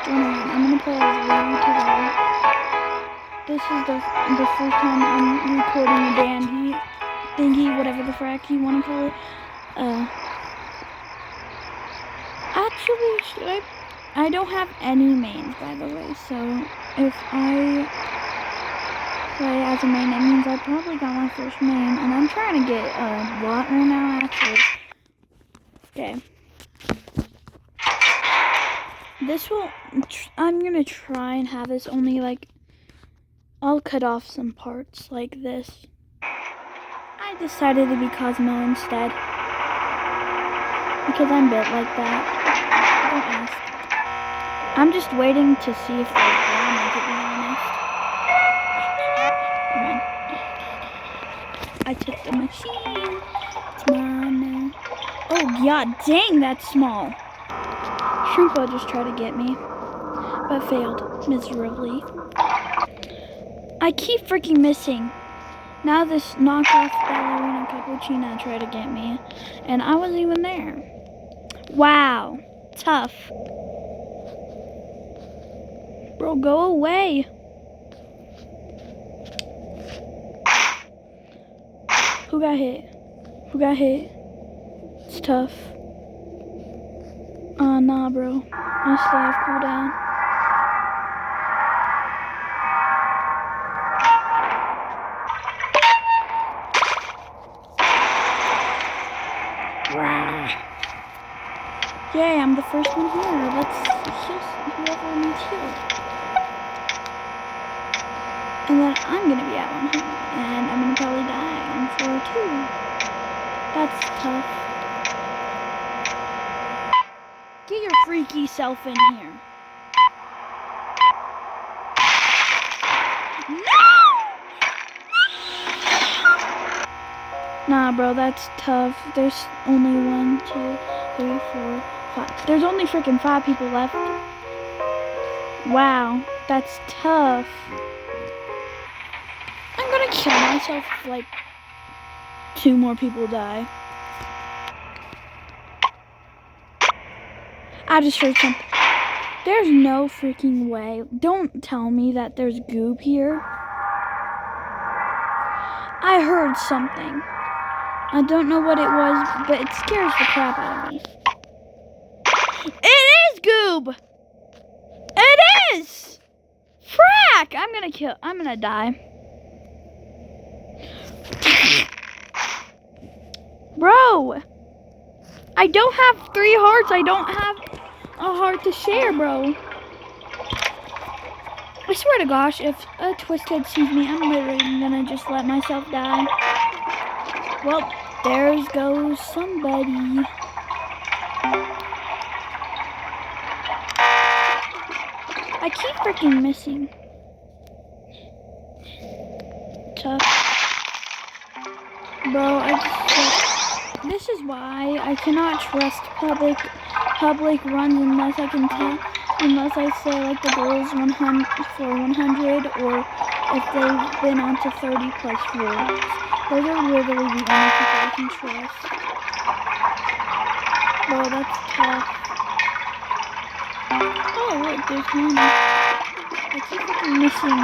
21. I'm gonna play as Lily today. This is the first time I'm recording a dandy thingy, whatever the frack you wanna call it. Actually, I don't have any mains, by the way, so if I play as a main, that means I probably got my first main, and I'm trying to get a lot right now, actually. Okay. I'm gonna try and have this only, like, I'll cut off some parts like this. I decided to be Cosmo instead, because I'm built like that. Don't ask. I'm just waiting to see if they're gonna, to be honest. Run. I took the machine. It's mine now. Oh, god dang, that's small. Shrimpo just tried to get me, but failed miserably. I keep freaking missing. Now this knockoff ballerina cappuccino tried to get me, and I wasn't even there. Wow, tough. Bro, go away. Who got hit? Who got hit? It's tough. Nah, bro. I still have cooldown. Yay, I'm the first one here. Let's heal whoever needs healed. And then I'm gonna be at 100. And I'm gonna probably die on floor 2. That's tough. Get your freaky self in here. No! Nah, bro, that's tough. There's only 1, 2, 3, 4, 5. There's only freaking 5 people left. Wow, that's tough. I'm gonna kill myself if, like, 2 more people die. I just heard something. There's no freaking way. Don't tell me that there's goop here. I heard something. I don't know what it was, but it scares the crap out of me. It is goob! It is! Frack! I'm gonna die. Bro! I don't have 3 hearts. I don't have a heart to share, bro. I swear to gosh, if a Twisted sees me, I'm literally gonna just let myself die. Well, there goes somebody. I keep freaking missing. Tough. Bro, this is why I cannot trust public runs unless I say like the goal is 100 for 100, or if they've been on to 30 plus floors. Those are literally the only people I can trust. Bro, that's tough. Oh look, there's one. I keep freaking missing.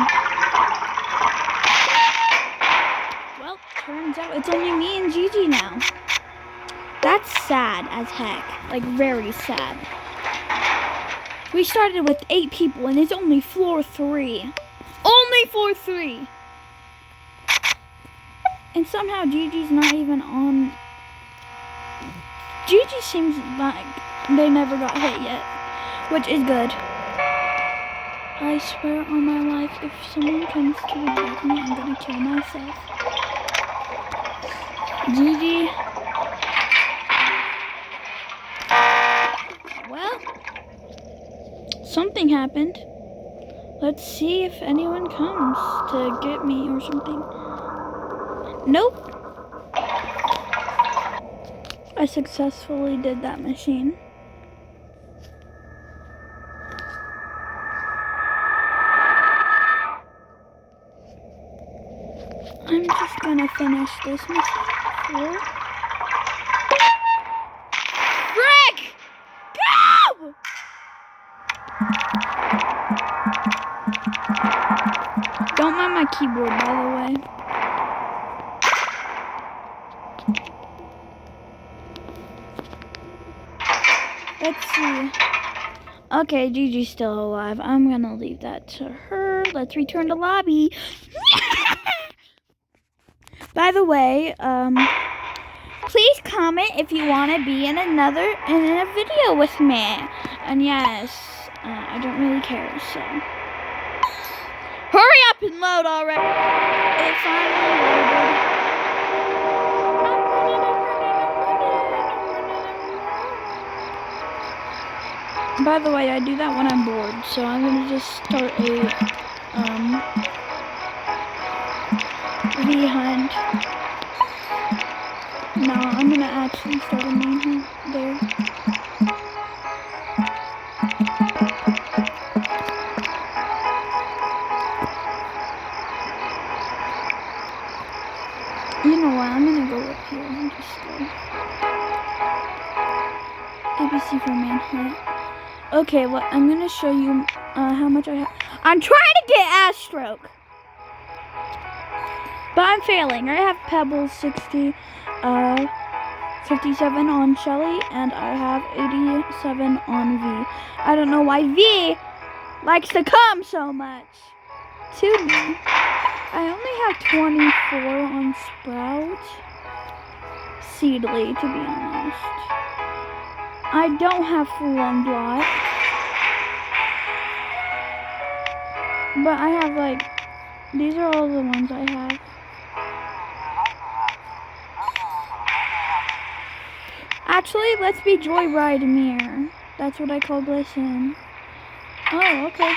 Well, turns out it's only me and Gigi now. That's sad as heck. Like, very sad. We started with 8 people and it's only floor 3. Only floor 3! And somehow Gigi's not even on. Gigi seems like they never got hit yet, which is good. I swear on my life, if someone comes to attack me, I'm gonna kill myself. Gigi. Well, something happened. Let's see if anyone comes to get me or something. Nope. I successfully did that machine. I'm just gonna finish this machine. Frick! Go! Don't mind my keyboard, by the way. Let's see. Okay, Gigi's still alive. I'm gonna leave that to her. Let's return to lobby. By the way, please comment if you want to be in a video with me. And yes, I don't really care, so. Hurry up and load already. It finally loaded. By the way, I do that when I'm bored, so I'm gonna just start a V hunt. No, I'm gonna actually start a main hunt there. You know what? I'm gonna go up here and just go. ABC for main hunt. Okay, well, I'm gonna show you how much I have. I'm trying to get ass stroke, but I'm failing. I have Pebbles 60, 57 on Shelly, and I have 87 on V. I don't know why V likes to come so much to me. I only have 24 on Sprout. Seedly, to be honest. I don't have full on block. But I have like, these are all the ones I have. Actually, let's be Joyride Mirror. That's what I call Glisten. Oh, okay.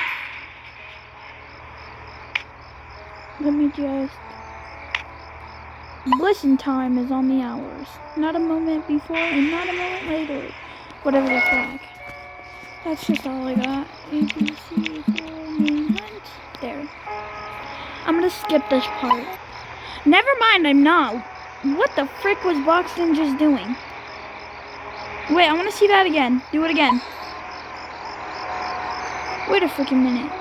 Let me just... Glisten time is on the hours. Not a moment before and not a moment later. Whatever the fuck. That's just all I got. ABC for main hunt. There. I'm gonna skip this part. Never mind, I'm not. What the frick was Boxton just doing? Wait, I wanna see that again. Do it again. Wait a freaking minute.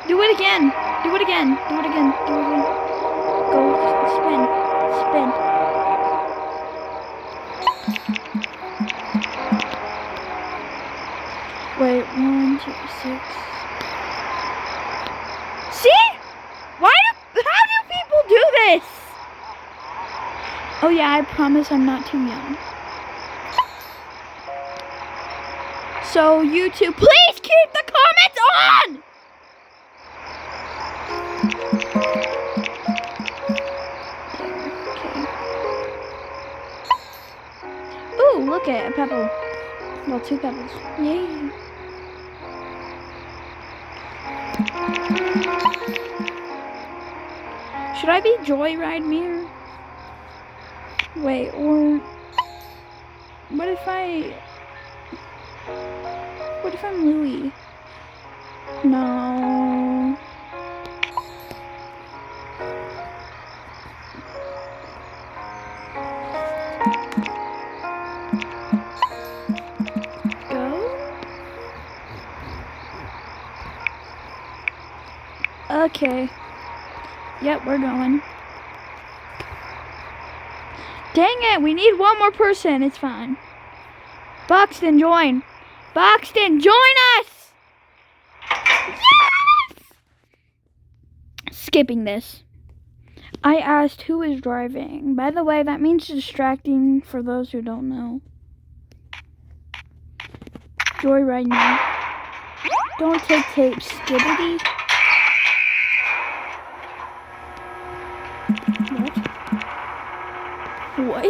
Do it again. Do it again. Do it again. Do it again. Go spin. Spin. Wait, 1, 2, 6. See? How do people do this? Oh yeah, I promise I'm not too young. So YouTube, please keep the comments on! Okay. Ooh, look at a pebble. Well, 2 pebbles. Yay. Should I be Joyride Mirror? Wait, or what if I'm Louie? No. Go. Okay. Yep, we're going. Dang it, we need one more person. It's fine. Boxton, join. Boxton, join us! Yes! Skipping this. I asked who is driving. By the way, that means distracting for those who don't know. Joyride me. Don't take tape, skibbity. What?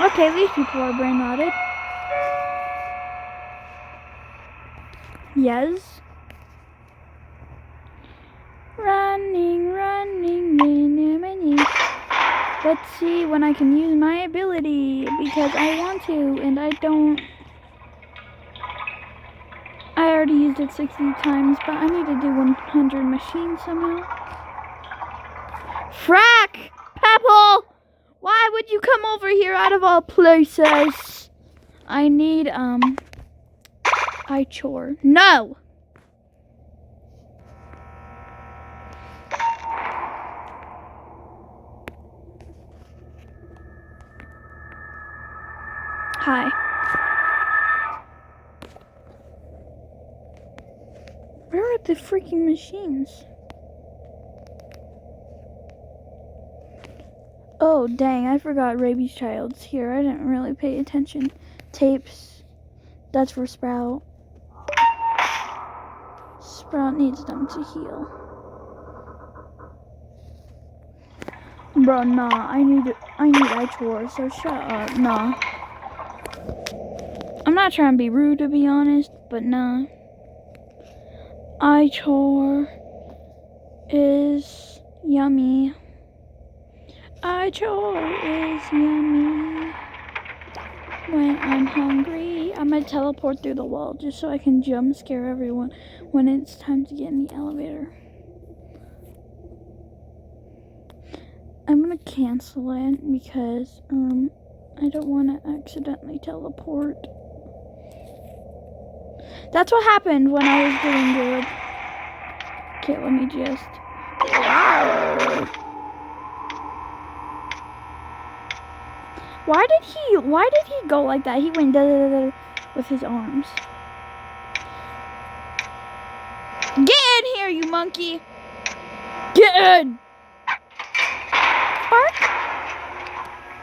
Okay, these people are brain rotted. Yes. Running. Let's see when I can use my ability because I want to and I don't. I already used it 60 times, but I need to do 100 machines somehow. Frack! Pebble! Why would you come over here out of all places? I need, I chore. No! Hi. Where are the freaking machines? Oh, dang, I forgot Rabies Child's here. I didn't really pay attention. Tapes. That's for Sprout. Sprout needs them to heal. Bro, nah, I need iChore, so shut up. Nah. I'm not trying to be rude, to be honest, but nah. iChore is yummy. iChore is yummy. When I'm hungry, I'm gonna teleport through the wall just so I can jump scare everyone when it's time to get in the elevator. I'm gonna cancel it because I don't want to accidentally teleport. That's what happened when I was doing good. Okay, let me just. Why did he go like that? He went da da da with his arms. Get in here, you monkey! Get in! Bark?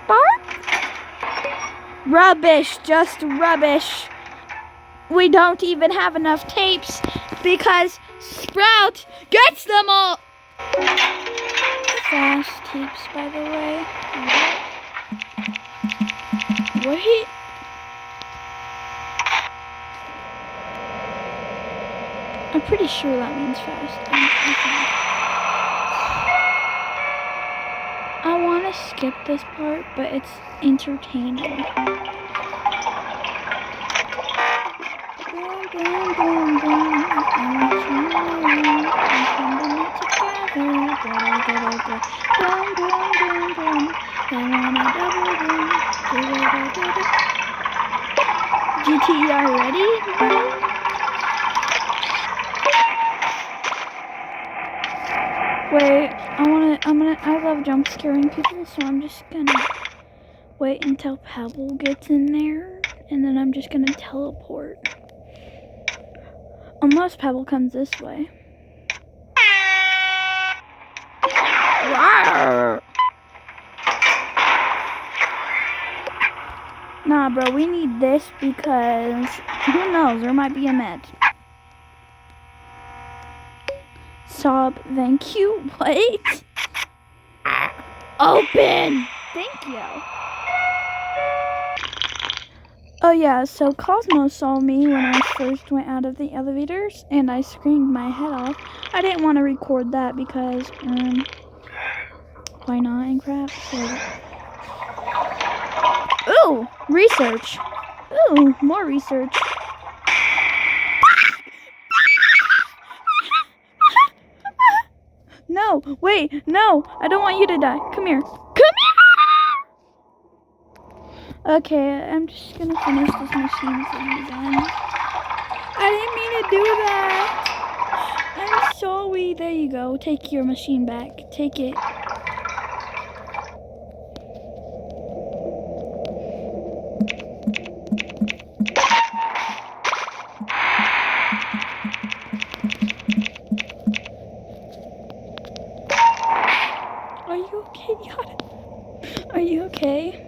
Bark? Rubbish, just rubbish. We don't even have enough tapes because Sprout gets them all. Fast tapes, by the way. Wait. I'm pretty sure that means fast. I want to skip this part, but it's entertaining. GTR ready? Wait, I love jump scaring people, so I'm just gonna wait until Pebble gets in there, and then I'm just gonna teleport. Unless Pebble comes this way. Nah, bro, we need this because who knows, there might be a med. Sob, thank you. Wait. Open! Thank you. Oh yeah, so Cosmo saw me when I first went out of the elevators and I screamed my head off. I didn't want to record that because, why not and crap. So. Ooh, research. Ooh, more research. No, wait, no, I don't want you to die. Come here. Come here! Okay, I'm just gonna finish this machine so you're done. I didn't mean to do that. I'm sorry. There you go. Take your machine back. Take it. Are you okay, God? Are you okay?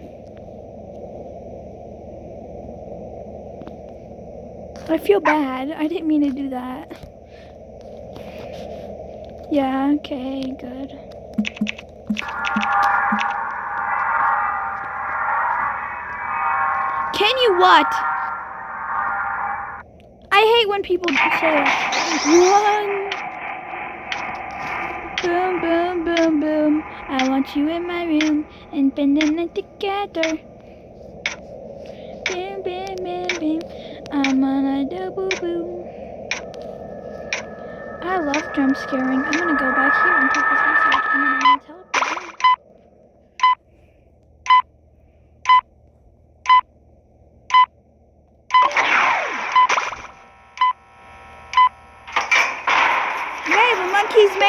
I feel bad. I didn't mean to do that. Yeah, okay, good. Can you what? I hate when people say run. Boom, boom, boom, boom. I want you in my room and bending it together. Bim, bim, bim, bim. I'm on a double boom. I love jump scaring. I'm gonna go back here and take this research and then I'm gonna teleport.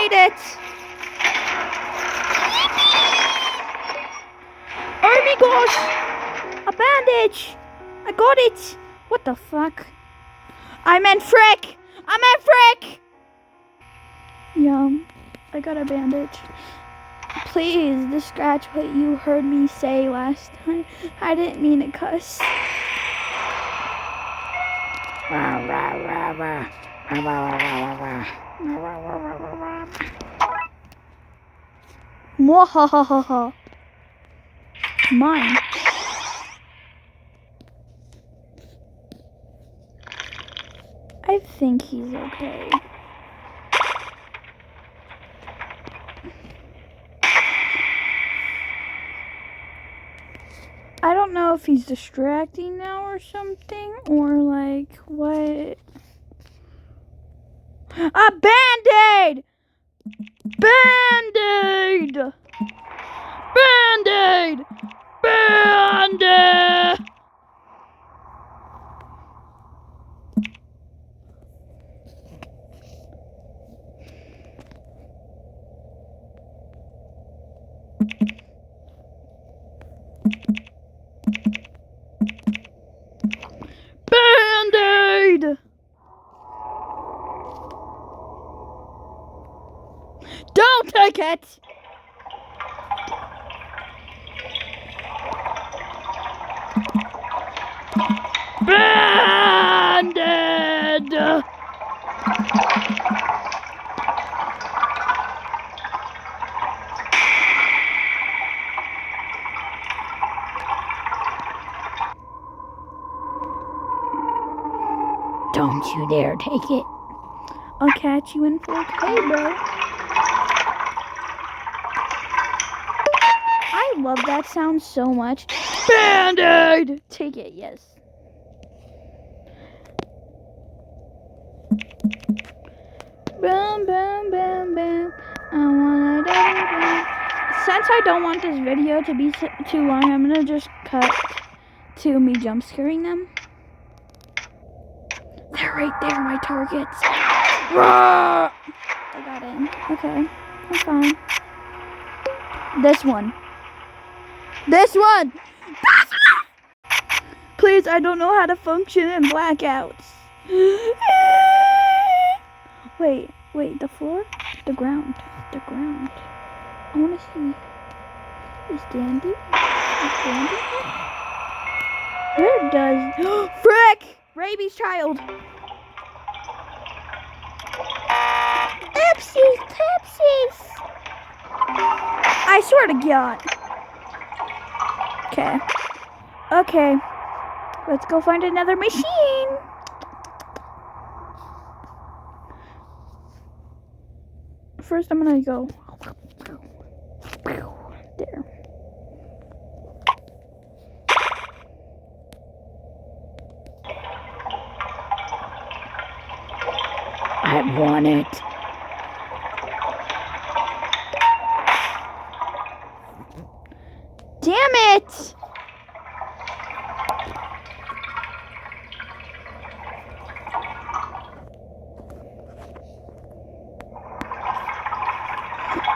made it! Oh my gosh! A bandage! I got it! What the fuck? I meant frick! Yeah, I got a bandage. Please, just scratch what you heard me say last time. I didn't mean to cuss. Mwahahaha. Mine. I think he's okay. I don't know if he's distracting now or something, or like what. A band-aid! Band-aid! Band-aid! Band-aid! Band-aid! Don't take it! Band-aid! Don't you dare take it. I'll catch you in 4K, bro. I love that sound so much. Band-aid! Take it, yes. Bam, bam, bam, bam. I wanna do bam. Since I don't want this video to be too long, I'm gonna just cut to me jump scaring them. They're right there, my targets. I got in. Okay, I'm fine. This one. Please, I don't know how to function in blackouts. Wait, the floor? The ground. I wanna see. Is Dandy? Where does... Frick! Rabies child! Oopsies! I swear to God. Okay. Let's go find another machine. First, I'm gonna go there. I want it. Damn it!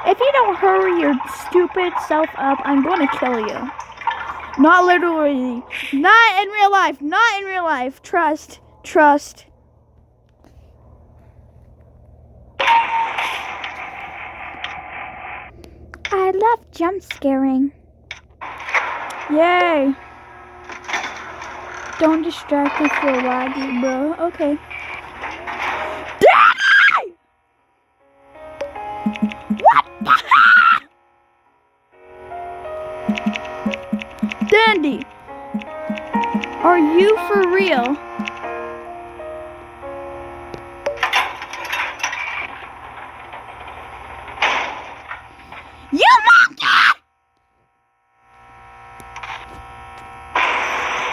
If you don't hurry your stupid self up, I'm going to kill you. Not literally. Not in real life. Trust. I love jump scaring. Yay. Don't distract me for laggy, bro. Okay. Daddy! What the heck? Dandy, are you for real? You monkey!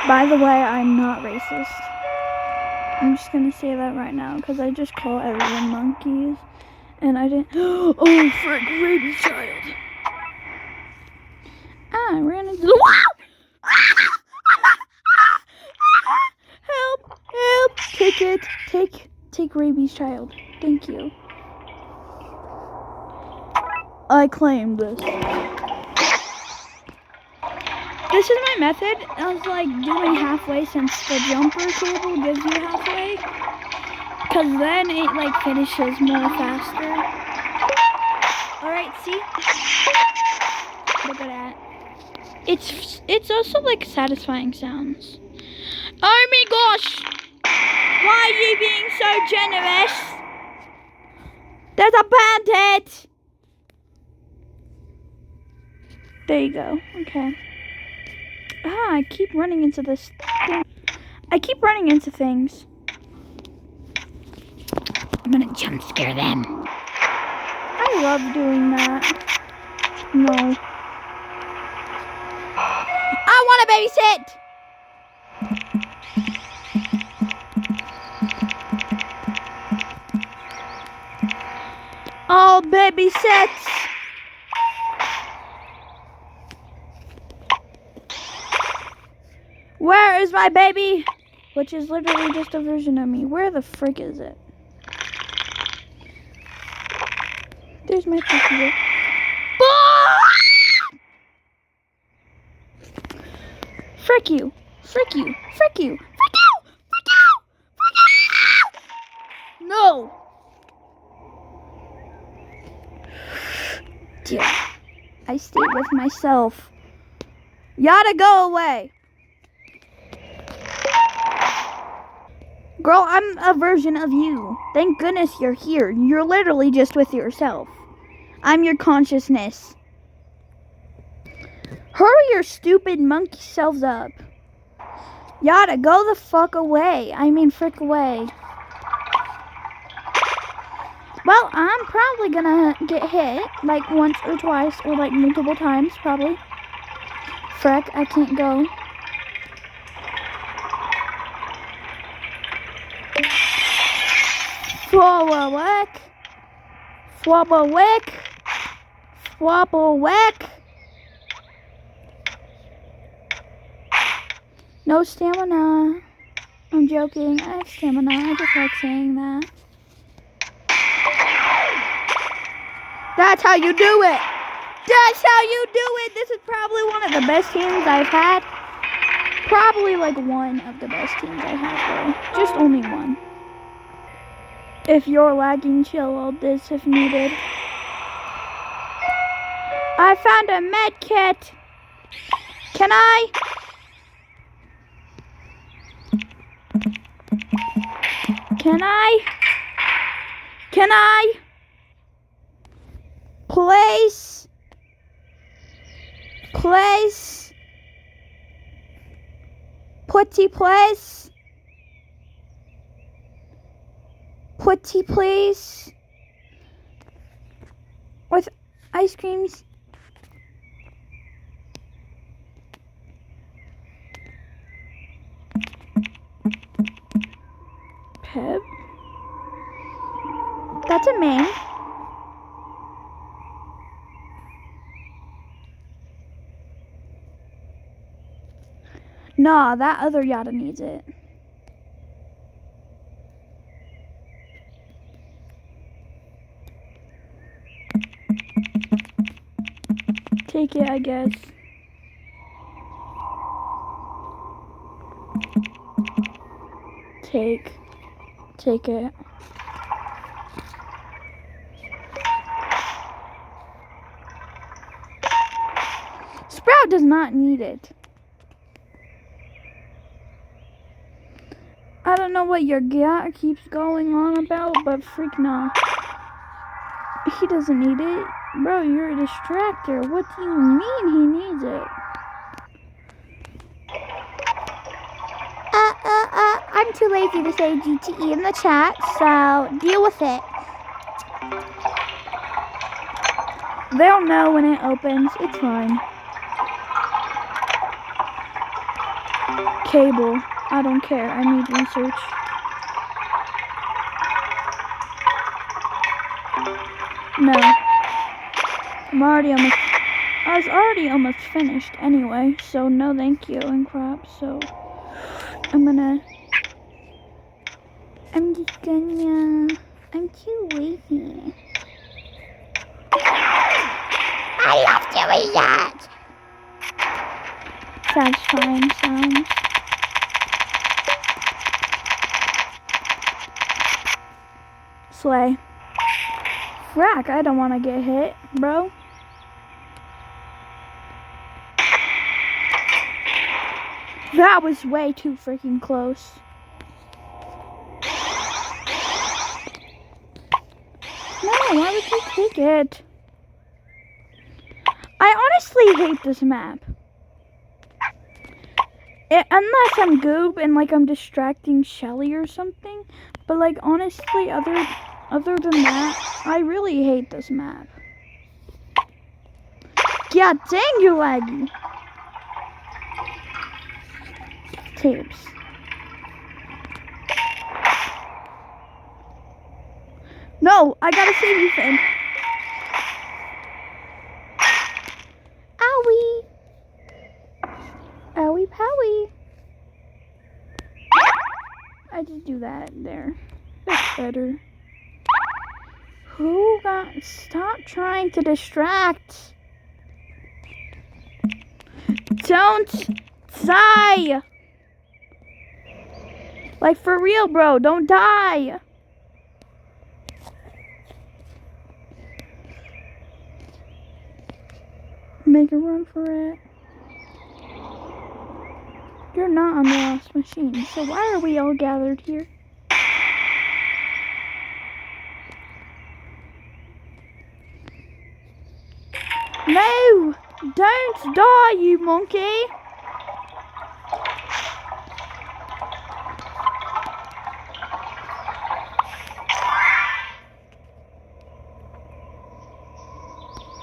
By the way, I'm not racist. I'm just gonna say that right now because I just call everyone monkeys. And I didn't. Oh, frick, rabies child. I ran into the wall! Help! Take it. Take rabies child. Thank you. I claim this. This is my method of like doing halfway, since the jumper table gives you halfway. Cause then it like finishes more faster. Alright, see? Look at that. It's also like satisfying sounds. Oh my gosh! Why are you being so generous? There's a bandit! There you go. Okay. I keep running into this thing. I keep running into things. I'm gonna jump scare them. I love doing that. No. I wanna babysit! I'll babysit! Where is my baby? Which is literally just a version of me. Where the frick is it? There's my puppy. Frick you. Frick you. Frick you. Frick you. Frick you. Frick you. No. Dear. I stayed with myself. Yada, go away. Girl, I'm a version of you. Thank goodness you're here. You're literally just with yourself. I'm your consciousness. Hurry your stupid monkey selves up. Yada, go the fuck away. I mean, frick away. Well, I'm probably gonna get hit, like once or twice, or like multiple times, probably. Frick, I can't go. Swabble-wick. Swabble-wick. Swabble-wick. No stamina. I'm joking. I have stamina. I just like saying that. That's how you do it. That's how you do it. This is probably one of the best teams I've had. Probably like one of the best teams I have though. Just only one. If you're lagging, chill all this if needed. I found a med kit. Can I? Can I? Can I? Place. Place. Putty place. Putty please. With ice creams. Pep. That's a man. Nah, that other Yada needs it. Take it, I guess. Take it. Sprout does not need it. I don't know what your guy keeps going on about, but freak nah. He doesn't need it. Bro, you're a distractor. What do you mean he needs it? I'm too lazy to say GTE in the chat, so deal with it. They'll know when it opens. It's fine. Cable. I don't care. I need research. No. I was already almost finished anyway, so no thank you and crap, so I'm too lazy. I love doing that. Satisfying sounds. Slay. Frack, I don't want to get hit, bro. That was way too freaking close. No, why would you take it? I honestly hate this map. Unless I'm Goob and like I'm distracting Shelly or something. But like honestly, other than that, I really hate this map. God dang, you laggy. Tapes. No, I gotta save you, Finn. Owie. Owie powie. I just do that there. That's better. Who got... Stop trying to distract. Don't die. Like for real, bro. Don't die. Make a run for it. You're not on the last machine, so why are we all gathered here? No! Don't die, you monkey!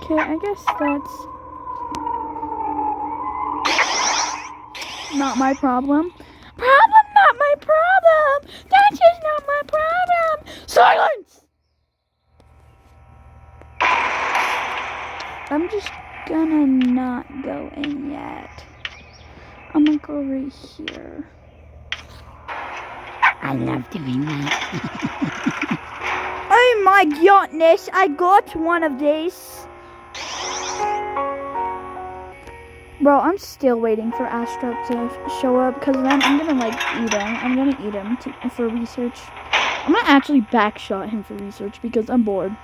Okay, I guess that's not my problem. Problem, not my problem! That's just not my problem! Silence! I'm just gonna not go in yet. I'm gonna go right here. I love doing that. Oh my goodness, I got one of these. Bro, I'm still waiting for Astro to show up because then I'm gonna like eat him. I'm gonna eat him for research. I'm gonna actually backshot him for research because I'm bored.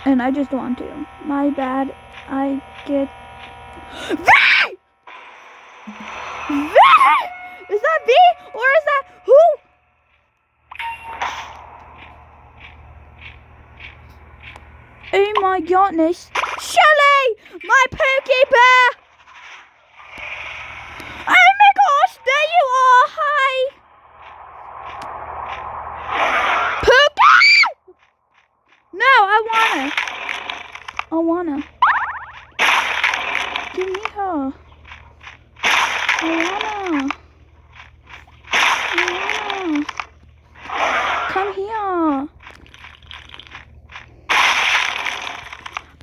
And I just want to. My bad. I get... V! V! Is that V? Or is that who? Oh my goodness. Shelly! My Pokey Bear! Oh my gosh, there you are! Hi! Pokey! No, I wanna. Give me her. I wanna. Come here.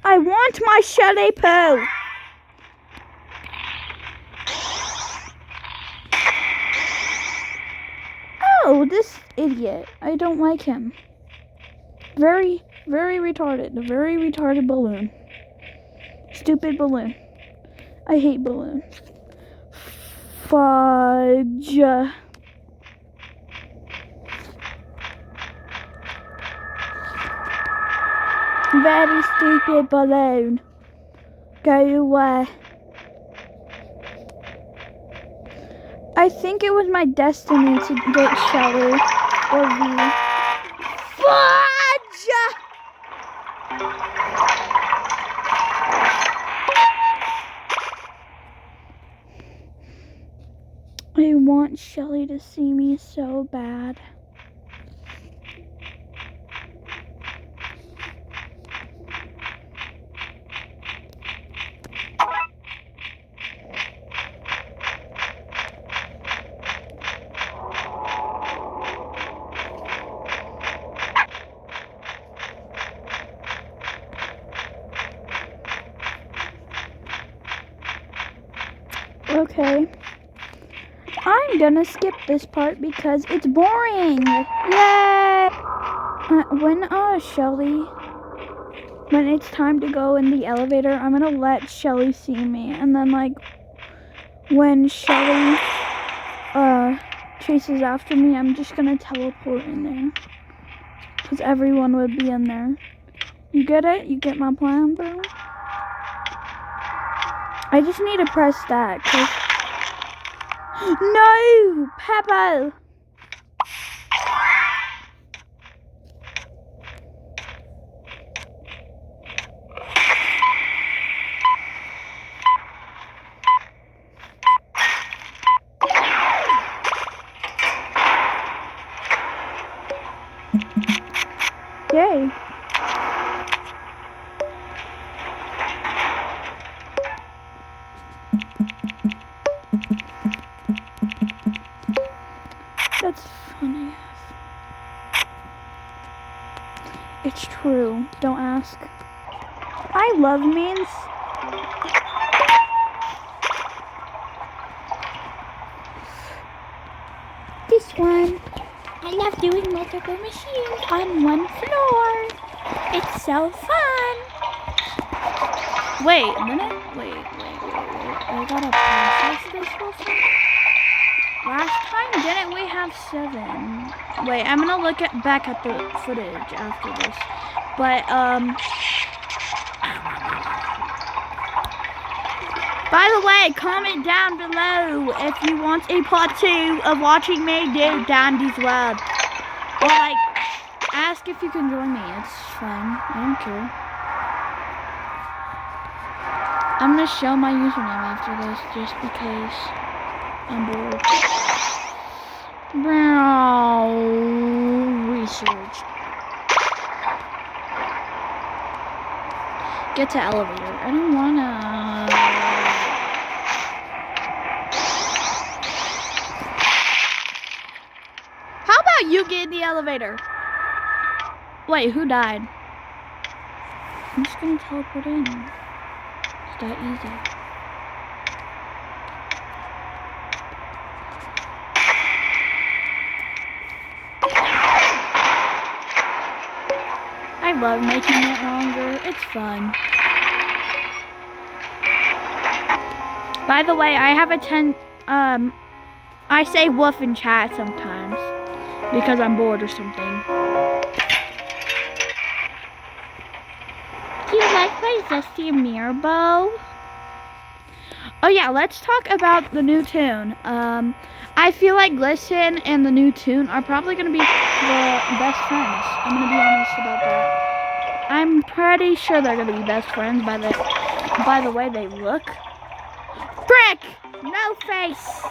I want my Shelly Poo. Oh, this idiot. I don't like him. Very, very retarded. A very retarded balloon. Stupid balloon. I hate balloons. Fudge. Very stupid balloon. Go away. I think it was my destiny to get Shelly or V. Fudge! I want Shelly to see me so bad. Okay. I'm gonna skip this part because it's boring. Yay! When Shelly when it's time to go in the elevator, I'm gonna let Shelly see me, and then like when Shelly chases after me, I'm just gonna teleport in there, because everyone would be in there. You get it? You get my plan, bro? I just need to press that, cause no, Peppa. Yay. That's funny. It's true. Don't ask. I love memes. This one. I love doing multiple machines on one floor. It's so fun. Wait a minute. Wait. I gotta process this real fast. Last time, didn't we have 7? Wait, I'm gonna look back at the footage after this. But, by the way, comment down below if you want a part 2 of watching me do Dandy's World. Or, like, ask if you can join me. It's fine. I don't care. I'm gonna show my username after this just because I'm bored. Bro, research. Get to elevator. I don't wanna. How about you get in the elevator? Wait, who died? I'm just gonna teleport in. It's that easy. I love making it longer. It's fun. By the way, I have I say woof in chat sometimes because I'm bored or something. Do you like my zesty mirror bow? Oh yeah, let's talk about the new tune. I feel like Glisten and the new tune are probably gonna be the best friends. I'm gonna be honest about that. I'm pretty sure they're gonna be best friends by the way they look. Frick! No face!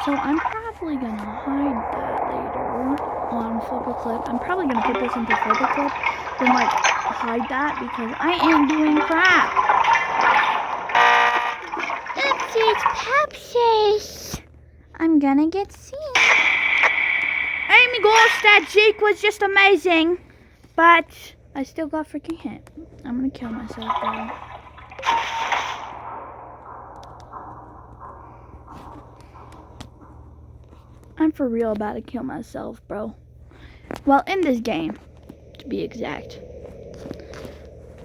So I'm probably gonna hide that later on Flip a Clip. I'm probably gonna put this into Flip a Clip, then like hide that because I am doing crap. Oopsies, popsies. I'm gonna get seen. Amy gosh, that Jake was just amazing. But I still got freaking hit. I'm gonna kill myself though. I'm for real about to kill myself, bro. Well, in this game, to be exact.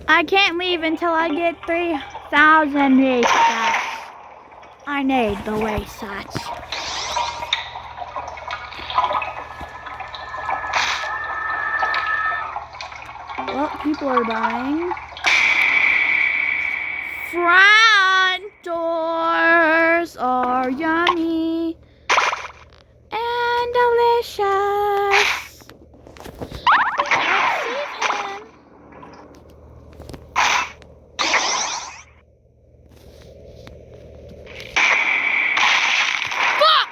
I can't leave until I get 3,000 resets. I need the resets. Well, people are dying. Front doors are yummy and delicious. Let's save him. Fuck!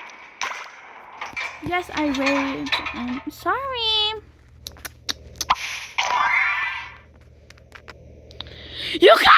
Yes, I rage. I'm sorry. You got